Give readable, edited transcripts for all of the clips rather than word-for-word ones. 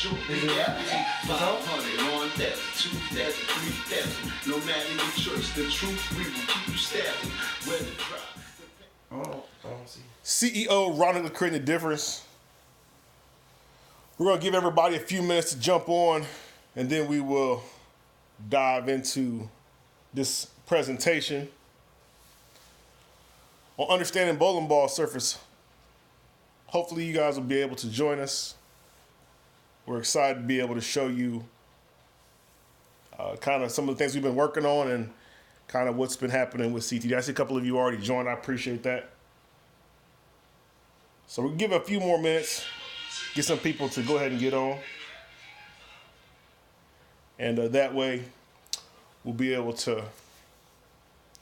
show reality. 500 on that, 2,000, 3,000. No matter your choice, the truth we will keep you stabbing. Where the crowd. CEO Ronald creating the difference. We're going to give everybody a few minutes to jump on, and then we will dive into this presentation on understanding bowling ball surface. Hopefully you guys will be able to join us. We're excited to be able to show you kind of some of the things we've been working on and kind of what's been happening with CTD. I see a couple of you already joined. I appreciate that. So we'll give it a few more minutes, get some people to go ahead and get on. And that way we'll be able to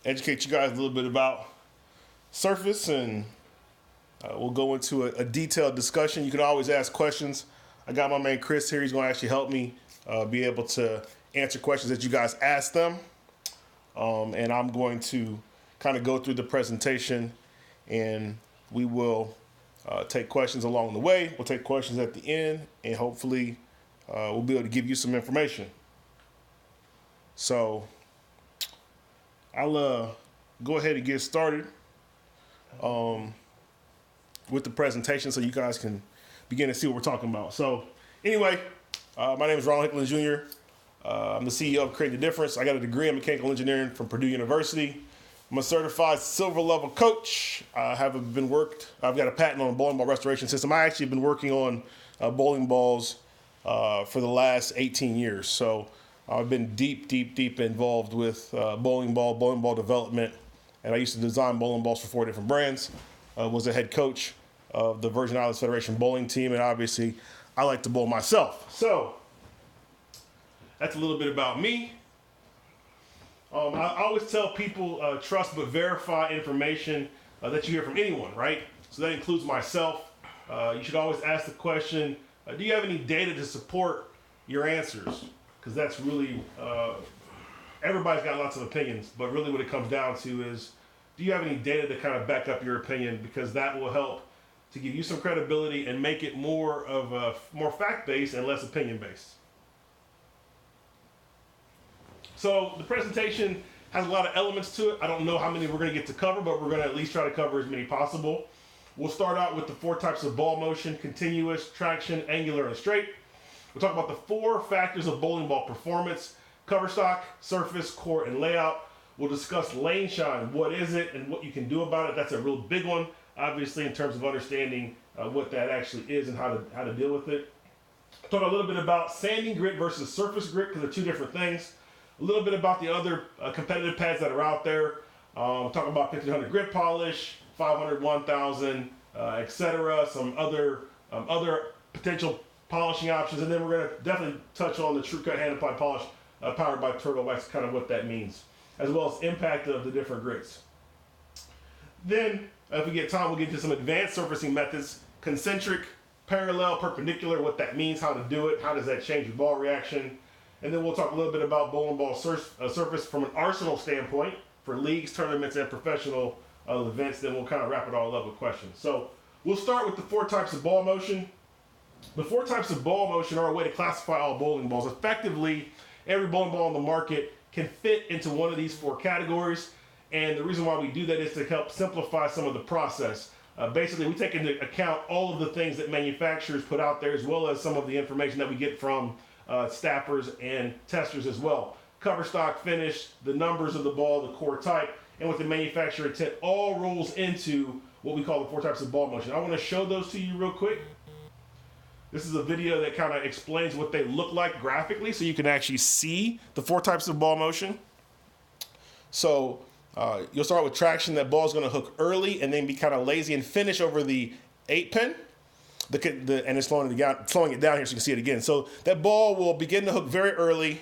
educate you guys a little bit about surface, and we'll go into a detailed discussion. You can always ask questions. I got my man Chris here. He's going to actually help me be able to answer questions that you guys ask them. And I'm going to kind of go through the presentation, and we will take questions along the way. We'll take questions at the end, and hopefully we'll be able to give you some information. So I'll go ahead and get started with the presentation so you guys can begin to see what we're talking about. So anyway, my name is Ronald Hickland Jr. I'm the CEO of Create the Difference. I got a degree in mechanical engineering from Purdue University. I'm a certified silver level coach. I've got a patent on a bowling ball restoration system. I actually have been working on bowling balls for the last 18 years. So I've been deep involved with bowling ball development. And I used to design bowling balls for 4 different brands. Was a head coach of the Virgin Islands Federation bowling team. And obviously I like to bowl myself. So that's a little bit about me. I always tell people trust but verify information that you hear from anyone, right? So that includes myself. You should always ask the question, do you have any data to support your answers? Because that's really, everybody's got lots of opinions, but really what it comes down to is, do you have any data to kind of back up your opinion? Because that will help to give you some credibility and make it more fact-based and less opinion-based. So the presentation has a lot of elements to it. I don't know how many we're going to get to cover, but we're going to at least try to cover as many possible. We'll start out with the 4 types of ball motion: continuous, traction, angular, and straight. We'll talk about the 4 factors of bowling ball performance: cover stock, surface, court, and layout. We'll discuss lane shine. What is it and what you can do about it? That's a real big one, obviously, in terms of understanding what that actually is and how to deal with it. Talk a little bit about sanding grit versus surface grit, because they're 2 different things. A little bit about the other competitive pads that are out there. Talk about 1500 grit polish, 500, 1000, etc. Some other potential polishing options, and then we're going to definitely touch on the True Cut hand applied polish powered by Turtle Wax, kind of what that means, as well as impact of the different grits. Then, if we get time, we'll get into some advanced surfacing methods: concentric, parallel, perpendicular, what that means, how to do it, how does that change your ball reaction. And then we'll talk a little bit about bowling ball surface from an arsenal standpoint for leagues, tournaments, and professional events. Then we'll kind of wrap it all up with questions. So we'll start with the 4 types of ball motion. The 4 types of ball motion are a way to classify all bowling balls. Effectively, every bowling ball on the market can fit into one of these 4 categories. And the reason why we do that is to help simplify some of the process. Basically, we take into account all of the things that manufacturers put out there, as well as some of the information that we get from staffers and testers as well. Cover stock, finish, the numbers of the ball, the core type, and what the manufacturer intent all rolls into what we call the 4 types of ball motion. I want to show those to you real quick. This is a video that kind of explains what they look like graphically, so you can actually see the 4 types of ball motion. So you'll start with traction. That ball is going to hook early and then be kind of lazy and finish over the 8 pin. And it's slowing it down here so you can see it again. So that ball will begin to hook very early.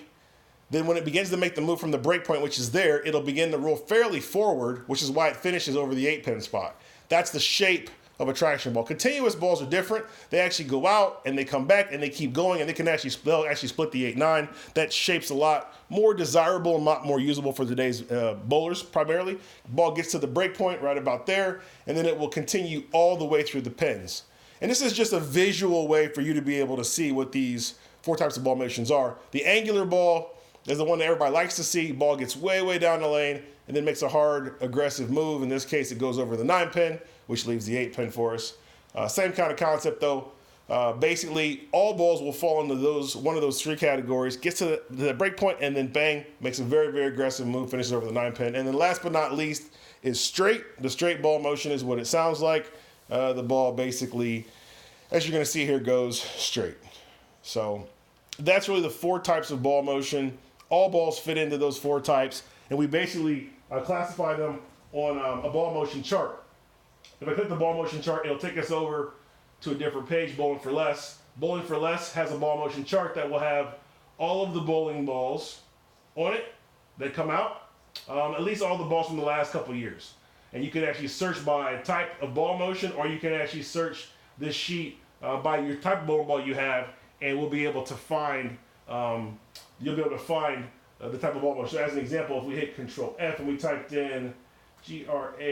Then when it begins to make the move from the break point, which is there, it'll begin to roll fairly forward, which is why it finishes over the 8 pin spot. That's the shape of a traction ball. Continuous balls are different. They actually go out and they come back and they keep going, and they'll actually split the 8-9. That shape's a lot more desirable and a lot more usable for today's bowlers primarily. Ball gets to the break point right about there, and then it will continue all the way through the pins. And this is just a visual way for you to be able to see what these 4 types of ball motions are. The angular ball is the one that everybody likes to see. Ball gets way, way down the lane and then makes a hard, aggressive move. In this case, it goes over the 9 pin, which leaves the 8 pin for us. Same kind of concept though. Basically, all balls will fall into one of those 3 categories, gets to the break point, and then bang, makes a very, very aggressive move, finishes over the 9 pin. And then last but not least is straight. The straight ball motion is what it sounds like. The ball basically, as you're going to see here, goes straight. So that's really the 4 types of ball motion. All balls fit into those 4 types, and we basically classify them on a ball motion chart. If I click the ball motion chart, it'll take us over to a different page, Bowling for Less. Bowling for Less has a ball motion chart that will have all of the bowling balls on it that come out, at least all the balls from the last couple years. And you can actually search by type of ball motion, or you can actually search this sheet by your type of bowling ball you have, and we'll be able to find, you'll be able to find the type of ball motion. So as an example, if we hit Control F and we typed in Gravity,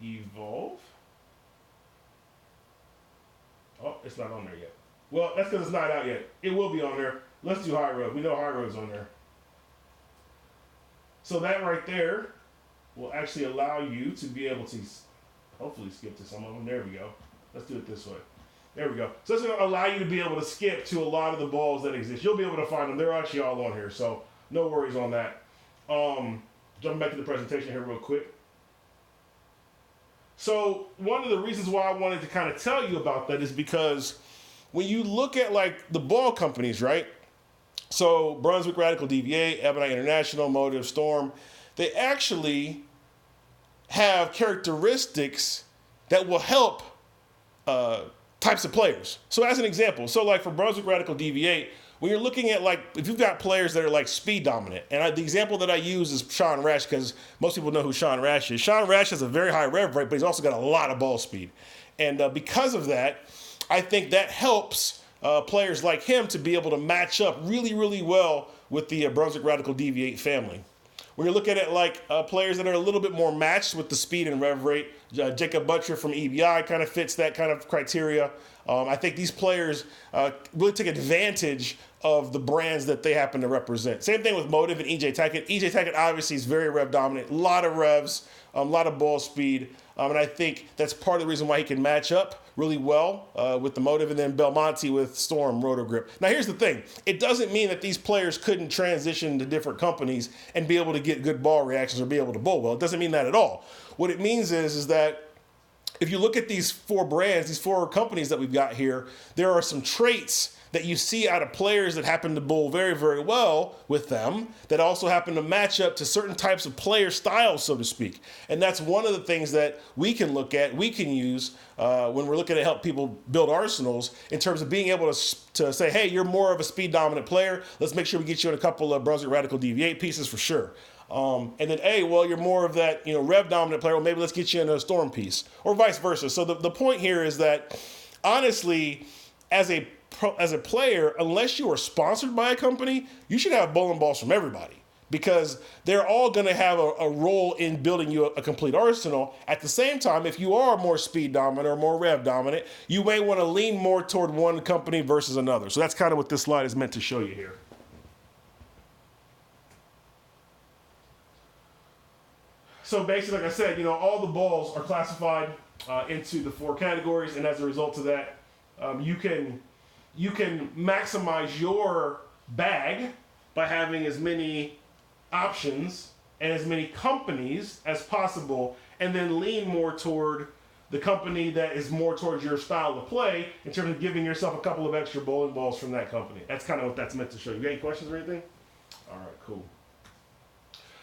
Evolve. Oh, it's not on there yet. Well, that's because it's not out yet. It will be on there. Let's do High Road. We know High Road's on there. So that right there will actually allow you to be able to hopefully skip to some of them. There we go. Let's do it this way. There we go. So that's going to allow you to be able to skip to a lot of the balls that exist. You'll be able to find them. They're actually all on here, so no worries on that. Jumping back to the presentation here real quick. So one of the reasons why I wanted to kind of tell you about that is because when you look at like the ball companies, right? So Brunswick Radical DV8, Ebonite International, Motive, Storm, they actually have characteristics that will help types of players. So as an example, so like for Brunswick Radical DV8, when you're looking at like, if you've got players that are like speed dominant, and the example that I use is Sean Rash, because most people know who Sean Rash is. Sean Rash has a very high rev rate, but he's also got a lot of ball speed. And because of that, I think that helps players like him to be able to match up really, really well with the Brunswick Radical DV8 family. When you're looking at like players that are a little bit more matched with the speed and rev rate, Jacob Butcher from EBI kind of fits that kind of criteria. I think these players really take advantage of the brands that they happen to represent. Same thing with Motive and EJ Tackett. EJ Tackett obviously is very rev dominant, a lot of revs, a lot of ball speed, and I think that's part of the reason why he can match up really well with the Motive, and then Belmonte with Storm Roto Grip. Now here's the thing, it doesn't mean that these players couldn't transition to different companies and be able to get good ball reactions or be able to bowl well. It doesn't mean that at all. What it means is that if you look at these 4 brands, these 4 companies that we've got here, there are some traits that you see out of players that happen to bowl very, very well with them, that also happen to match up to certain types of player styles, so to speak. And that's one of the things that we can look at, we can use when we're looking to help people build arsenals, in terms of being able to say, hey, you're more of a speed dominant player. Let's make sure we get you in a couple of Brunswick Radical DV8 pieces for sure. And then, hey, well, you're more of that, rev dominant player. Well, maybe let's get you in a Storm piece, or vice versa. So the point here is that, honestly, as a player, unless you are sponsored by a company, you should have bowling balls from everybody, because they're all going to have a role in building you a complete arsenal. At the same time, if you are more speed dominant or more rev dominant, you may want to lean more toward one company versus another. So that's kind of what this slide is meant to show you here. So basically, like I said, all the balls are classified into the 4 categories, and as a result of that, you can maximize your bag by having as many options and as many companies as possible, and then lean more toward the company that is more towards your style of play, in terms of giving yourself a couple of extra bowling balls from that company. That's kind of what that's meant to show you. You got any questions or anything? All right, cool.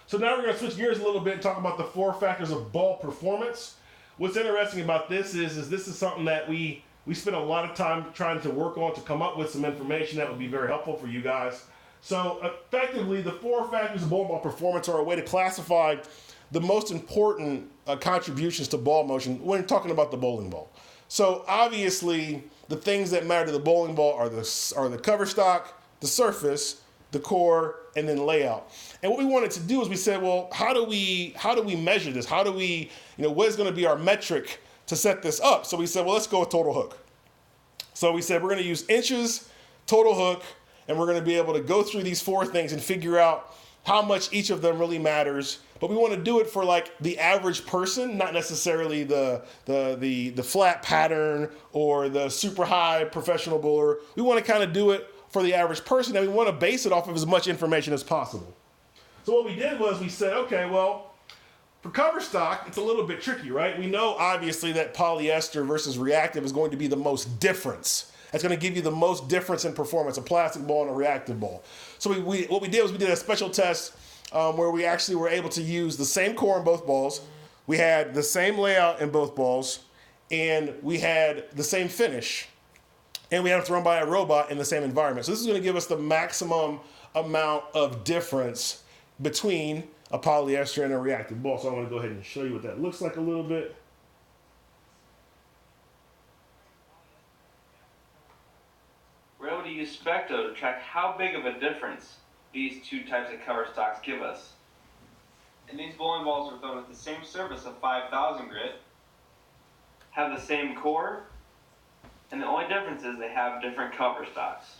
So now we're going to switch gears a little bit and talk about the 4 factors of ball performance. What's interesting about this is this is something that we spent a lot of time trying to work on to come up with some information that would be very helpful for you guys. So effectively, the 4 factors of ball performance are a way to classify the most important contributions to ball motion when talking about the bowling ball. So obviously, the things that matter to the bowling ball are the cover stock, the surface, the core, and then layout. And what we wanted to do is we said, well, how do we measure this? How do we, what is going to be our metric to set this up. So we said, well, let's go with total hook. So we said we're going to use inches, total hook, and we're going to be able to go through these 4 things and figure out how much each of them really matters. But we want to do it for like the average person, not necessarily the flat pattern or the super high professional bowler. We want to kind of do it for the average person, and we want to base it off of as much information as possible. So what we did was we said, okay, well, for cover stock, it's a little bit tricky, right? We know obviously that polyester versus reactive is going to be the most difference. That's going to give you the most difference in performance, a plastic ball and a reactive ball. So what we did was we did a special test where we actually were able to use the same core in both balls. We had the same layout in both balls, and we had the same finish. And we had them thrown by a robot in the same environment. So this is going to give us the maximum amount of difference between a polyester and a reactive ball. So I'm going to go ahead and show you what that looks like a little bit. We're able to use Specto to track how big of a difference these 2 types of cover stocks give us. And these bowling balls are thrown at the same surface of 5,000 grit, have the same core, and the only difference is they have different cover stocks.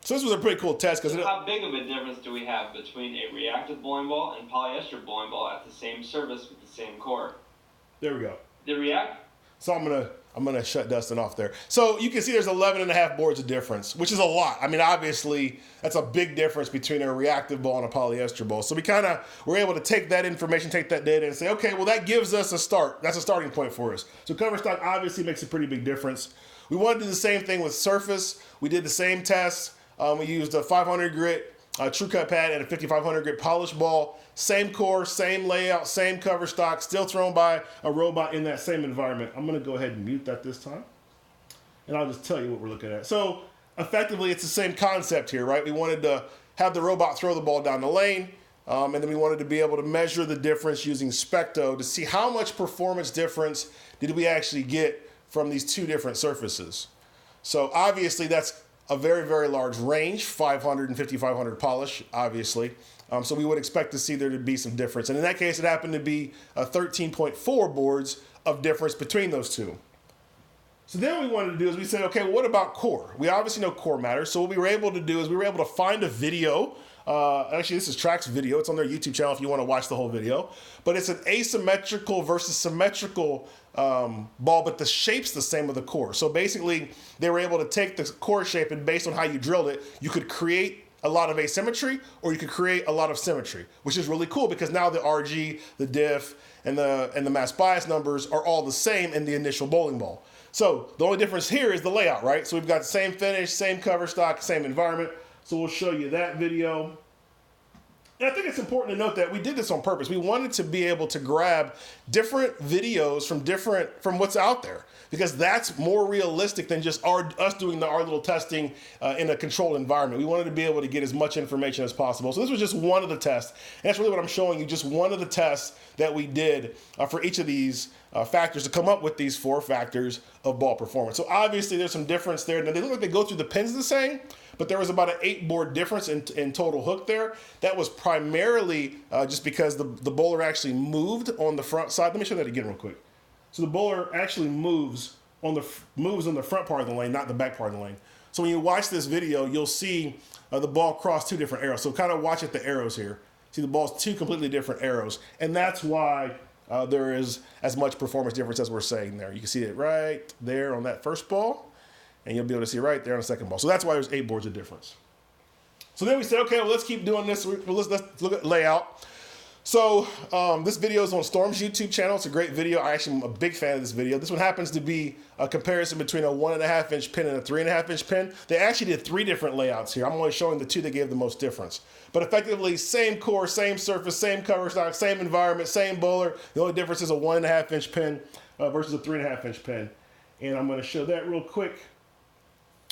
So this was a pretty cool test because how big of a difference do we have between a reactive bowling ball and polyester bowling ball at the same surface with the same core? There we go. So I'm gonna shut Dustin off there. So you can see there's 11.5 boards of difference, which is a lot. I mean, obviously that's a big difference between a reactive ball and a polyester ball. So we kind of were able to take that information, take that data, and say, okay, well that gives us a start. That's a starting point for us. So cover stock obviously makes a pretty big difference. We want to do the same thing with surface. We did the same test. We used a 500 grit True Cut pad and a 5500 grit polished ball. Same core, same layout, same cover stock, still thrown by a robot in that same environment. I'm going to go ahead and mute that this time, and I'll just tell you what we're looking at. So effectively, it's the same concept here, right? We wanted to have the robot throw the ball down the lane, and then we wanted to be able to measure the difference using Specto to see how much performance difference did we actually get from these 2 different surfaces. So obviously, that's a very, very large range, 500 and 5500 polish, obviously. So we would expect to see there to be some difference. And in that case, it happened to be 13.4 boards of difference between those 2. So then what we wanted to do is we said, okay, well, what about core? We obviously know core matters. So what we were able to do is we were able to find a video. Actually, this is Track's video. It's on their YouTube channel if you want to watch the whole video. But it's an asymmetrical versus symmetrical ball, but the shape's the same of the core. So basically, they were able to take the core shape, and based on how you drilled it, you could create a lot of asymmetry, or you could create a lot of symmetry, which is really cool because now the RG, the diff, and the mass bias numbers are all the same in the initial bowling ball. So the only difference here is the layout, right? So we've got the same finish, same cover stock, same environment. So we'll show you that video. And I think it's important to note that we did this on purpose. We wanted to be able to grab different videos from what's out there, because that's more realistic than just us doing our little testing in a controlled environment. We wanted to be able to get as much information as possible. So this was just one of the tests. And that's really what I'm showing you, just one of the tests that we did for each of these factors to come up with these 4 factors of ball performance. So obviously there's some difference there. Now they look like they go through the pins the same, but there was about an 8 board difference in total hook there. That was primarily just because the bowler actually moved on the front side. Let me show that again real quick. So the bowler actually moves on the front part of the lane, not the back part of the lane. So when you watch this video, you'll see the ball cross 2 different arrows. So kind of watch at the arrows here. See, the ball's 2 completely different arrows, and that's why there is as much performance difference as we're saying there. You can see it right there on that first ball, and you'll be able to see it right there on the second ball. So that's why there's 8 boards of difference. So then we said, okay, well, let's keep doing this. Let's look at layout. So this video is on Storm's YouTube channel. It's a great video. I actually am a big fan of this video. This one happens to be a comparison between a 1.5 inch pin and a 3.5 inch pin. They actually did 3 different layouts here. I'm only showing the 2 that gave the most difference. But effectively, same core, same surface, same cover stock, same environment, same bowler. The only difference is a 1.5 inch pin versus a 3.5 inch pin. And I'm going to show that real quick.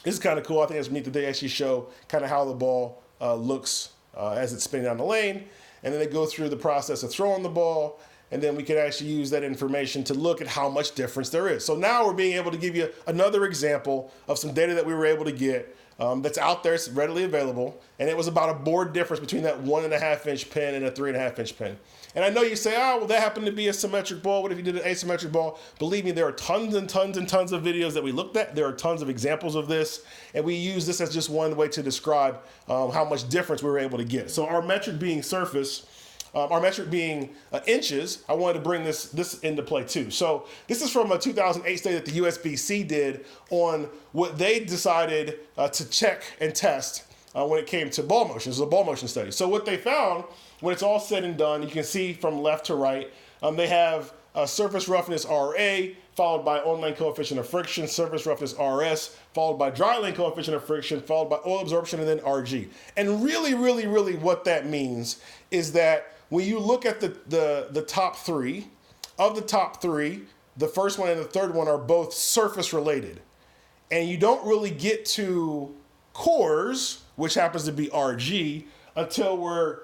This is kind of cool. I think it's neat that they actually show kind of how the ball looks as it's spinning down the lane. And then they go through the process of throwing the ball, and then we can actually use that information to look at how much difference there is. So now we're being able to give you another example of some data that we were able to get that's out there. It's readily available. And it was about a board difference between that 1.5-inch pin and a 3.5-inch pin. And I know you say, oh, well, that happened to be a symmetric ball. What if you did an asymmetric ball? Believe me, there are tons and tons and tons of videos that we looked at. There are tons of examples of this. And we use this as just one way to describe how much difference we were able to get. So our metric being surface, our metric being inches, I wanted to bring this into play too. So this is from a 2008 study that the USBC did on what they decided to check and test when it came to ball motion. This is a ball motion study. So what they found, when it's all said and done, you can see from left to right, they have surface roughness RA, followed by on-lane coefficient of friction, surface roughness RS, followed by dry lane coefficient of friction, followed by oil absorption, and then RG. And really, really, really what that means is that when you look at the top three, of the top three, the first one and the third one are both surface related. And you don't really get to cores, which happens to be RG, until we're,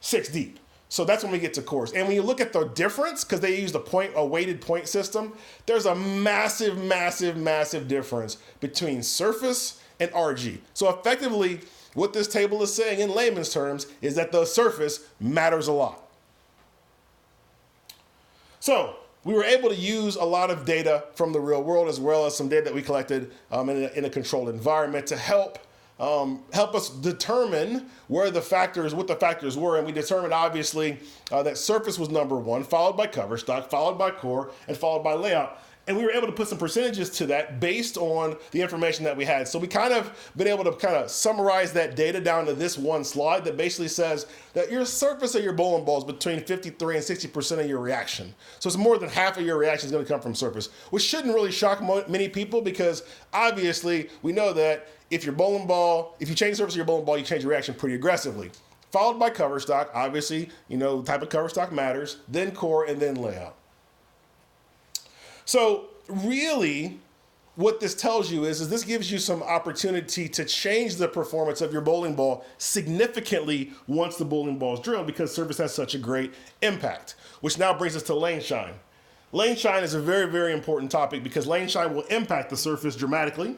6 deep. So that's when we get to cores. And when you look at the difference, because they use a weighted point system, there's a massive, massive, massive difference between surface and RG. So effectively, what this table is saying in layman's terms is that the surface matters a lot. So we were able to use a lot of data from the real world, as well as some data that we collected in a controlled environment to help us determine what the factors were. And we determined, obviously, that surface was number one, followed by cover stock, followed by core, and followed by layout. And we were able to put some percentages to that based on the information that we had. So we kind of been able to summarize that data down to this one slide that basically says that your surface of your bowling ball is between 53 and 60% of your reaction. So it's more than half of your reaction is going to come from surface, which shouldn't really shock many people, because obviously we know that if you change the surface of your bowling ball, you change your reaction pretty aggressively. Followed by cover stock, obviously, the type of cover stock matters, then core, and then layout. So really, what this tells you is this gives you some opportunity to change the performance of your bowling ball significantly once the bowling ball is drilled, because surface has such a great impact, which now brings us to lane shine. Lane shine is a very, very important topic because lane shine will impact the surface dramatically.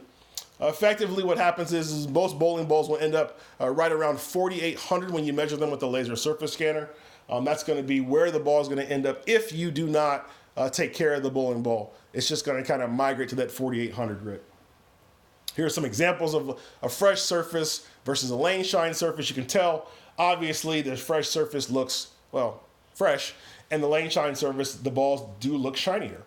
Effectively, what happens is most bowling balls will end up right around 4,800 when you measure them with the laser surface scanner. That's going to be where the ball is going to end up if you do not take care of the bowling ball. It's just going to kind of migrate to that 4,800 grit. Here are some examples of a fresh surface versus a lane shine surface. You can tell, obviously, the fresh surface looks, fresh, and the lane shine surface, the balls do look shinier.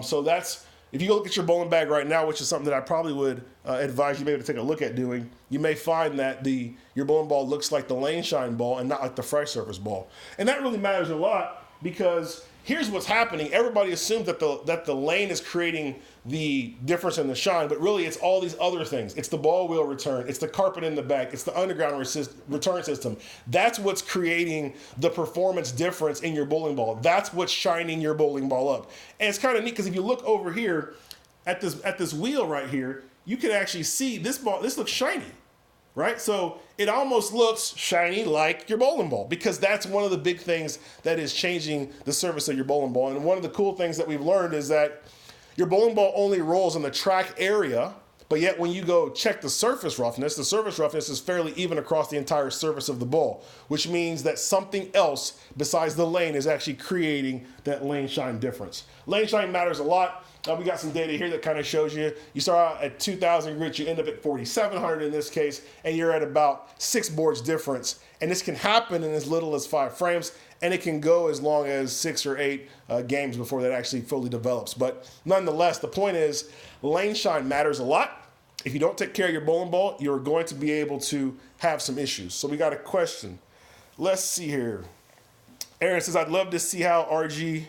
So that's, if you go look at your bowling bag right now, which is something that I probably would advise you maybe to take a look at doing, you may find that your bowling ball looks like the lane shine ball and not like the fresh surface ball. And that really matters a lot, because here's what's happening. Everybody assumes that the lane is creating the difference in the shine, but really it's all these other things. It's the ball wheel return. It's the carpet in the back. It's the underground return system. That's what's creating the performance difference in your bowling ball. That's what's shining your bowling ball up. And it's kind of neat, because if you look over here at this wheel right here, you can actually see this looks shiny. Right? So it almost looks shiny like your bowling ball, because that's one of the big things that is changing the surface of your bowling ball. And one of the cool things that we've learned is that your bowling ball only rolls in the track area, but yet when you go check the surface roughness is fairly even across the entire surface of the ball, which means that something else besides the lane is actually creating that lane shine difference. Lane shine matters a lot. We got some data here that kind of shows you start out at 2,000 grit, you end up at 4,700 in this case, and you're at about 6 boards difference. And this can happen in as little as 5 frames, and it can go as long as 6 or 8 games before that actually fully develops. But nonetheless, the point is, lane shine matters a lot. If you don't take care of your bowling ball, you're going to be able to have some issues. So we got a question. Let's see here. Aaron says, I'd love to see how RG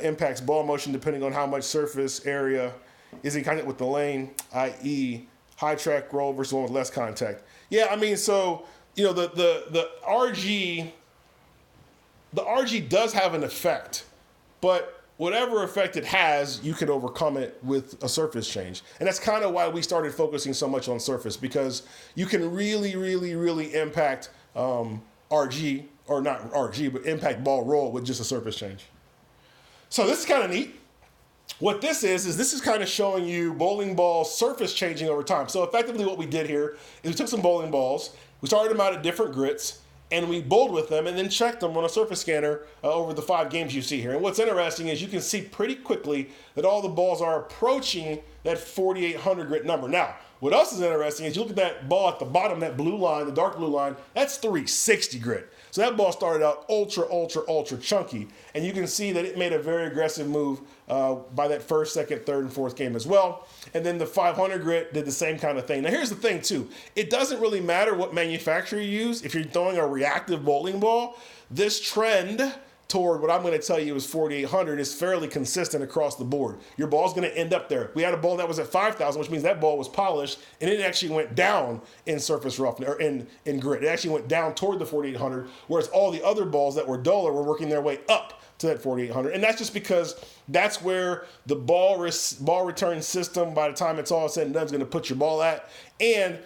impacts ball motion depending on how much surface area is in contact with the lane, i.e. high track roll versus one with less contact. Yeah, I mean, so, the RG does have an effect, but whatever effect it has, you can overcome it with a surface change. And that's kind of why we started focusing so much on surface, because you can really, really, really impact RG, or not RG, but impact ball roll with just a surface change. So this is kind of neat. what this is this is kind of showing you bowling ball surface changing over time. So effectively what we did here is we took some bowling balls, we started them out at different grits, and we bowled with them and then checked them on a surface scanner over the 5 games you see here. And what's interesting is you can see pretty quickly that all the balls are approaching that 4,800 grit number. Now, what else is interesting is you look at that ball at the bottom, that blue line, the dark blue line, that's 360 grit. So that ball started out ultra chunky. And you can see that it made a very aggressive move by that first, second, third, and fourth game as well. And then the 500 grit did the same kind of thing. Now here's the thing too. It doesn't really matter what manufacturer you use. If you're throwing a reactive bowling ball, this trend toward what I'm going to tell you is 4,800 is fairly consistent across the board. Your ball's going to end up there. We had a ball that was at 5,000, which means that ball was polished, and it actually went down in surface roughness, or in grit. It actually went down toward the 4,800, whereas all the other balls that were duller were working their way up to that 4,800. And that's just because that's where the ball return system, by the time it's all said and done, is going to put your ball at. And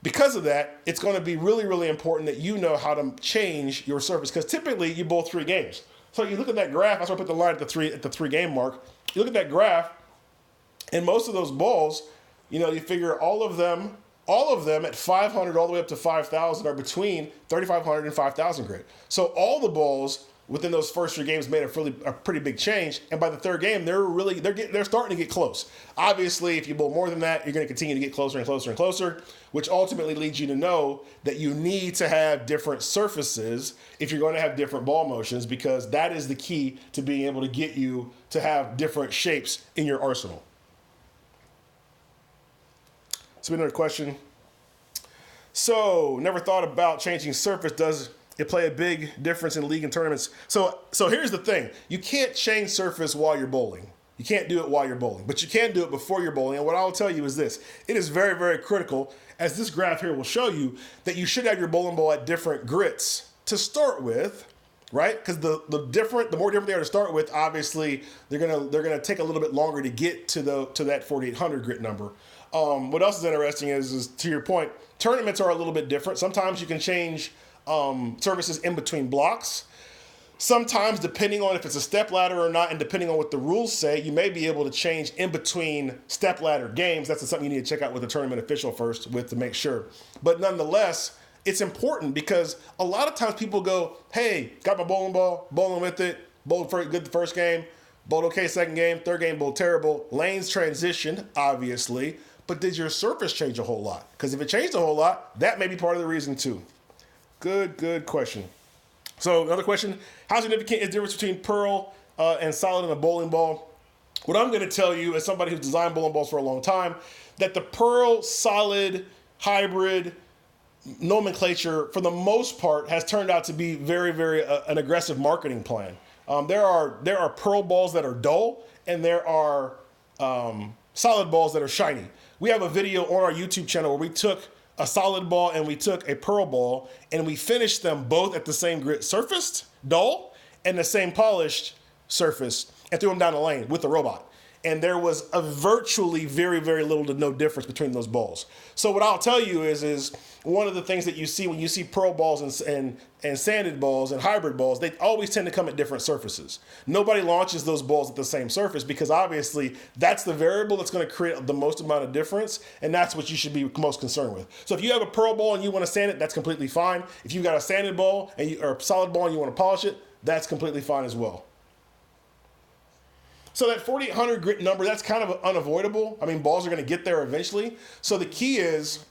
because of that, it's going to be really important that you know how to change your surface, because typically you bowl 3 games. So you look at that graph, that's why I put the line at the 3 game mark. You look at that graph, and most of those balls, you figure all of them at 500 all the way up to 5,000 are between 3,500 and 5,000 grit. So all the balls within those first 3 games made a pretty big change, and by the 3rd game, they're starting to get close. Obviously, if you bowl more than that, you're going to continue to get closer and closer and closer, which ultimately leads you to know that you need to have different surfaces if you're going to have different ball motions, because that is the key to being able to get you to have different shapes in your arsenal. So another question. So, never thought about changing surface. Does it play a big difference in league and tournaments? So here's the thing. You can't change surface while you're bowling. You can't do it while you're bowling, but you can do it before you're bowling. And what I'll tell you is this. It is very critical, as this graph here will show you, that you should have your bowling ball at different grits to start with, right? Because the more different they are to start with, obviously they're gonna take a little bit longer to get to that 4,800 grit number. What else is interesting is to your point, tournaments are a little bit different. Sometimes you can change surfaces in between blocks. Sometimes, depending on if it's a stepladder or not, and depending on what the rules say, you may be able to change in between stepladder games. That's something you need to check out with the tournament official first to make sure. But nonetheless, it's important because a lot of times people go, hey, got my bowling ball, bowling with it, bowled good the first game, bowled okay second game, third game bowled terrible. Lanes transitioned, obviously, but did your surface change a whole lot? Because if it changed a whole lot, that may be part of the reason too. Good question. So another question, how significant is the difference between pearl and solid in a bowling ball? What I'm going to tell you, as somebody who's designed bowling balls for a long time, that the pearl solid hybrid nomenclature, for the most part, has turned out to be very an aggressive marketing plan. There are pearl balls that are dull, and there are solid balls that are shiny. We have a video on our YouTube channel where we took a solid ball and we took a pearl ball and we finished them both at the same grit surfaced, dull, and the same polished surface, and threw them down the lane with the robot. And there was a virtually very little to no difference between those balls. So what I'll tell you is one of the things that you see when you see pearl balls and sanded balls and hybrid balls, they always tend to come at different surfaces. Nobody launches those balls at the same surface because obviously that's the variable that's going to create the most amount of difference, and that's what you should be most concerned with. So if you have a pearl ball and you want to sand it, that's completely fine. If you've got a sanded ball or a solid ball and you want to polish it, that's completely fine as well. So that 4,800 grit number, that's kind of unavoidable. I mean, balls are going to get there eventually. So the key is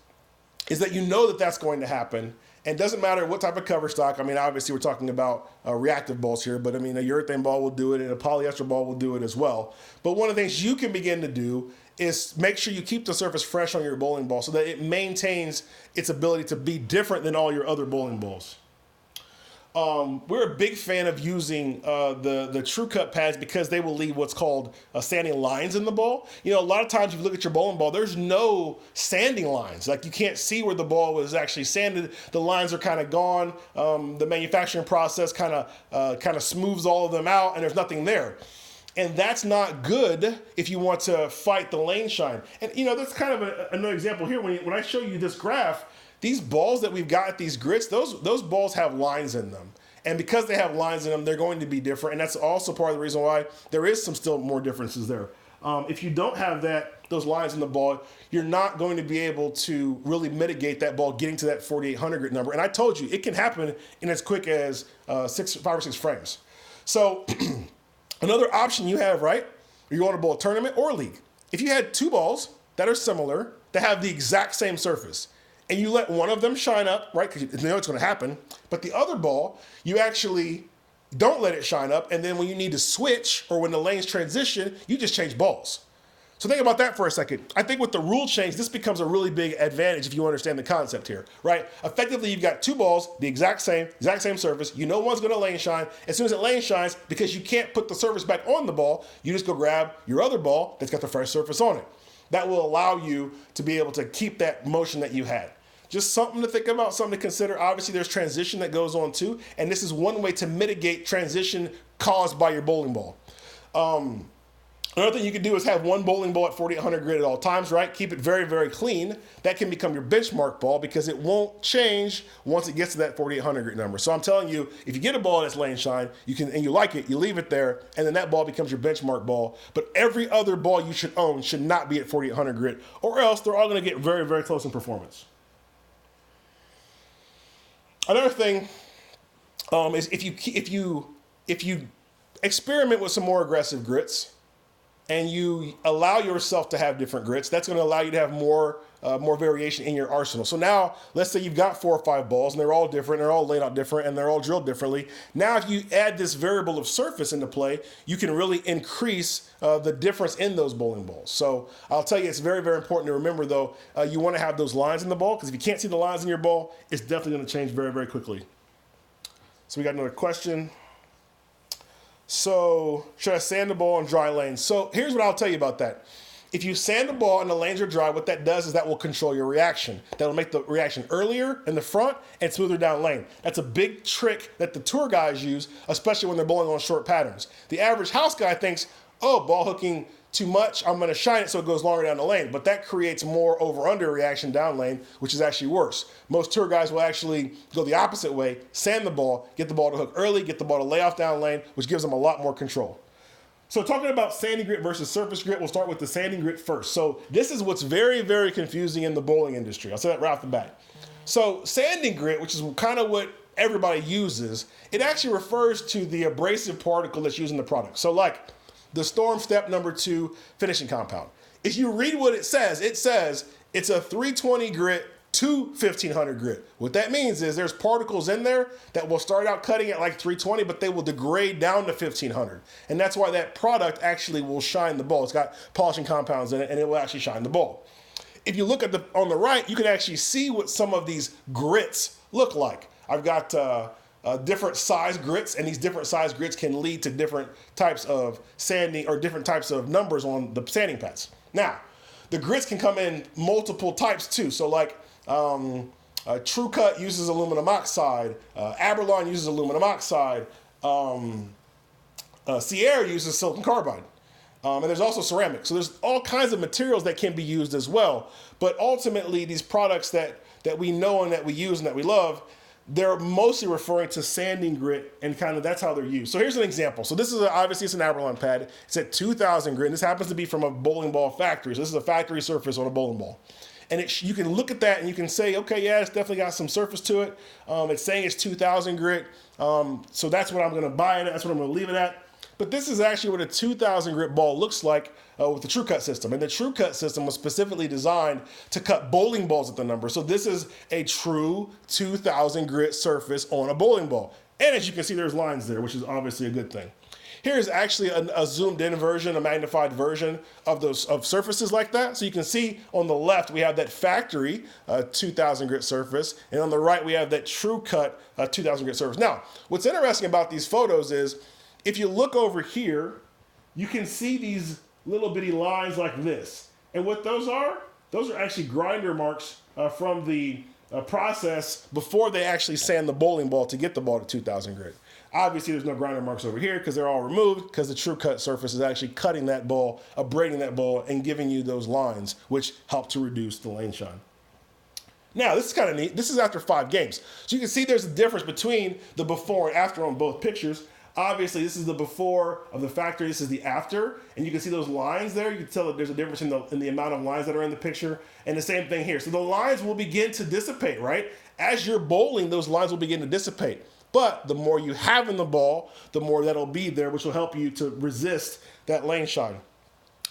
that you know that that's going to happen. And it doesn't matter what type of cover stock. I mean, obviously we're talking about reactive balls here, but I mean, a urethane ball will do it and a polyester ball will do it as well. But one of the things you can begin to do is make sure you keep the surface fresh on your bowling ball so that it maintains its ability to be different than all your other bowling balls. We're a big fan of using the True Cut pads because they will leave what's called sanding lines in the ball. You know, a lot of times if you look at your bowling ball, there's no sanding lines. Like you can't see where the ball was actually sanded. The lines are kind of gone. The manufacturing process kind of smooths all of them out, and there's nothing there. And that's not good if you want to fight the lane shine. And you know, that's kind of another example here. When I show you this graph, these balls that we've got at these grits, those balls have lines in them. And because they have lines in them, they're going to be different. And that's also part of the reason why there is still more differences there. If you don't have those lines in the ball, you're not going to be able to really mitigate that ball getting to that 4,800 grit number. And I told you, it can happen in as quick as 5 or 6 frames. So another option you have, right? You want to bowl a tournament or a league. If you had 2 balls that are similar, that have the exact same surface, and you let one of them shine up, right? Because you know it's going to happen. But the other ball, you actually don't let it shine up. And then when you need to switch or when the lanes transition, you just change balls. So think about that for a second. I think with the rule change, this becomes a really big advantage if you understand the concept here, right? Effectively, you've got 2 balls, the exact same surface. You know one's going to lane shine. As soon as it lane shines, because you can't put the surface back on the ball, you just go grab your other ball that's got the fresh surface on it. That will allow you to be able to keep that motion that you had. Just something to think about, something to consider. Obviously, there's transition that goes on too, and this is one way to mitigate transition caused by your bowling ball. Another thing you can do is have one bowling ball at 4,800 grit at all times, right? Keep it very, very clean. That can become your benchmark ball because it won't change once it gets to that 4,800 grit number. So I'm telling you, if you get a ball that's lane shine, and you like it, you leave it there, and then that ball becomes your benchmark ball. But every other ball you should own should not be at 4,800 grit, or else they're all going to get very, very close in performance. Another thing is if you experiment with some more aggressive grits, and you allow yourself to have different grits, that's going to allow you to have more variation in your arsenal. So now, let's say you've got 4 or 5 balls, and they're all different, they're all laid out different, and they're all drilled differently. Now, if you add this variable of surface into play, you can really increase the difference in those bowling balls. So I'll tell you, it's very, very important to remember, though, you want to have those lines in the ball, because if you can't see the lines in your ball, it's definitely going to change very, very quickly. So we got another question. So, should I sand the ball on dry lanes? So, here's what I'll tell you about that. If you sand the ball and the lanes are dry, what that does is that will control your reaction. That'll make the reaction earlier in the front and smoother down lane. That's a big trick that the tour guys use, especially when they're bowling on short patterns. The average house guy thinks, oh, ball hooking too much, I'm going to shine it so it goes longer down the lane. But that creates more over-under reaction down lane, which is actually worse. Most tour guys will actually go the opposite way, sand the ball, get the ball to hook early, get the ball to lay off down lane, which gives them a lot more control. So talking about sanding grit versus surface grit, we'll start with the sanding grit first. So this is what's very, very confusing in the bowling industry. I'll say that right off the bat. So sanding grit, which is kind of what everybody uses, it actually refers to the abrasive particle that's used in the product. So like the Storm Step number 2 finishing compound. If you read what it says it's a 320 grit to 1500 grit. What that means is there's particles in there that will start out cutting at like 320, but they will degrade down to 1500. And that's why that product actually will shine the ball. It's got polishing compounds in it, and it will actually shine the ball. If you look at on the right, you can actually see what some of these grits look like. I've got different size grits, and these different size grits can lead to different types of sanding or different types of numbers on the sanding pads. Now, the grits can come in multiple types too. So like True Cut uses aluminum oxide, Aberlon uses aluminum oxide, Sierra uses silicon carbide. And there's also ceramic. So there's all kinds of materials that can be used as well. But ultimately, these products that we know and that we use and that we love, they're mostly referring to sanding grit, and kind of that's how they're used. So here's an example. So this is obviously it's an Aberlon pad. It's at 2,000 grit, and this happens to be from a bowling ball factory. So this is a factory surface on a bowling ball. And you can look at that and you can say, okay, yeah, it's definitely got some surface to it. It's saying it's 2,000 grit. So that's what I'm going to buy it at. That's what I'm going to leave it at. But this is actually what a 2,000 grit ball looks like with the True Cut system. And the True Cut system was specifically designed to cut bowling balls at the number. So this is a true 2,000 grit surface on a bowling ball. And as you can see, there's lines there, which is obviously a good thing. Here's actually a zoomed in version, a magnified version of surfaces like that. So you can see on the left, we have that factory 2,000 grit surface. And on the right, we have that True Cut 2,000 grit surface. Now, what's interesting about these photos is if you look over here, you can see these little bitty lines like this. And what those are actually grinder marks from the process before they actually sand the bowling ball to get the ball to 2,000 grit. Obviously, there's no grinder marks over here because they're all removed because the True Cut surface is actually cutting that ball, abrading that ball, and giving you those lines, which help to reduce the lane shine. Now, this is kind of neat. This is after 5 games. So you can see there's a difference between the before and after on both pictures. Obviously, this is the before of the factory. This is the after, and you can see those lines there. You can tell that there's a difference in the amount of lines that are in the picture, and the same thing here. So the lines will begin to dissipate, right? As you're bowling, those lines will begin to dissipate. But the more you have in the ball, the more that'll be there, which will help you to resist that lane shine.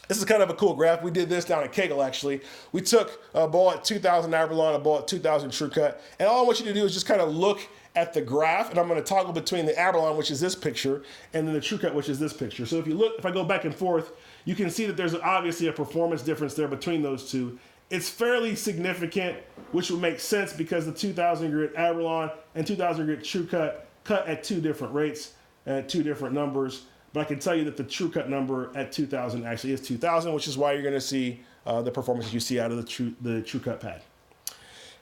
This is kind of a cool graph. We did this down at Kegel, actually. We took a ball at 2,000 Abralon, a ball at 2,000 True Cut, and all I want you to do is just kind of look at the graph, and I'm going to toggle between the Abralon, which is this picture, and then the True Cut, which is this picture. So if I go back and forth, you can see that there's obviously a performance difference there between those two. It's fairly significant, which would make sense because the 2,000 grit Abralon and 2,000 grit True Cut at two different rates, at two different numbers. But I can tell you that the True Cut number at 2,000 actually is 2,000, which is why you're going to see the performance you see out of the True Cut pad.